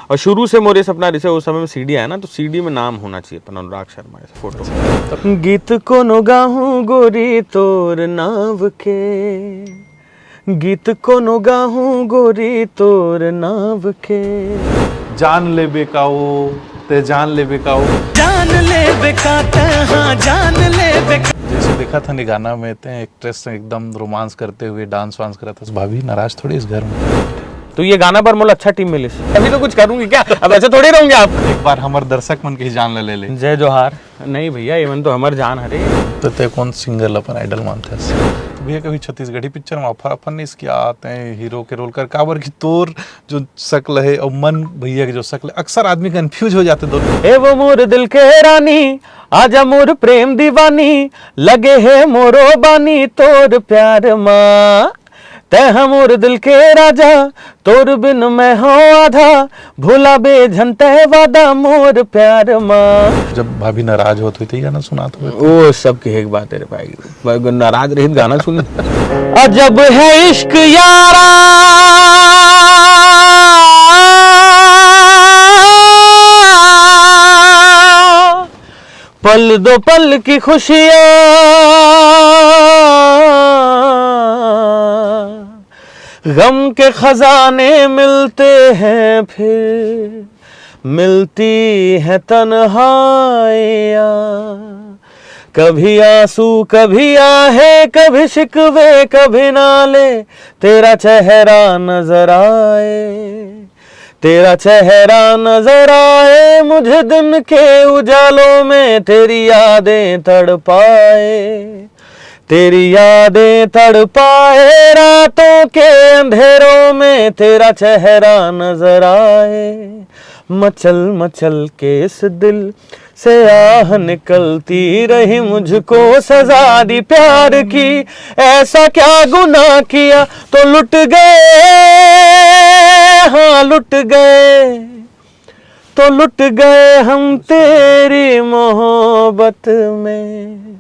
और शुरू से मोरे सपना जैसे उस समय में सीडी आया ना, तो सीडी में नाम होना चाहिए अपन अनुराग शर्मा ऐसे फोटो। गीत को गाहूं गोरी तोर नाव के, गीत को गाहूं गोरी तोर नाव के। जान ले बेकाओ ते जान ले बेकाओ, जान ले बेकाते हाँ जान ले बेका। जैसे देखा था गाना में ते एक्ट्रेस एकदम रोमांस करते हुए डांस वांस करा था, भाभी नाराज थोड़ी इस घर में। तो ये गाना पर मोला अच्छा टीम मिली, अभी तो कुछ करूंगी क्या, अब ऐसे थोड़ी रहूंगे आप। एक बार हमारे दर्शक मन की जान ले ले। जय जोहार। नहीं भैया एवन तो हमार जान हरे। तो ते कौन सिंगल अपन आइडल मानते हैं भैया? कभी छत्तीसगढ़ी पिक्चर में ऑफर अपन ने इसकी आते हैं हीरो के रोल कर काबर की तोर जो शक्ल है और मन भैया की जो शक्ल है, अक्सर आदमी कंफ्यूज हो जाते दोनों। ए वो मोर दिल के रानी आजा मोर प्रेम दीवानी, लगे है मोरो बानी तोर प्यार माँ। तह मोर दिल के राजा तोर बिन मैं हो आधा, भूला बेझन तह वादा मोर प्यार माँ। जब भाभी नाराज होती थी गाना सुना तो वो सब की एक बात है रे भाई, नाराज रहित गाना सुन। अजब है इश्क यारा पल दो पल की खुशियाँ, गम के खजाने मिलते हैं फिर मिलती है तन्हाइयाँ। कभी आंसू कभी आहे कभी शिकवे कभी नाले, तेरा चेहरा नजर आए, तेरा चेहरा नजर आए मुझे दिन के उजालों में, तेरी यादें तड़पाए, तेरी यादें तड़पाए रातों के अंधेरों में, तेरा चेहरा नजर आए। मचल मचल के इस दिल से आह निकलती रही, मुझको सजा दी प्यार की, ऐसा क्या गुनाह किया तो लुट गए, हाँ लुट गए, तो लुट गए हम तेरी मोहब्बत में।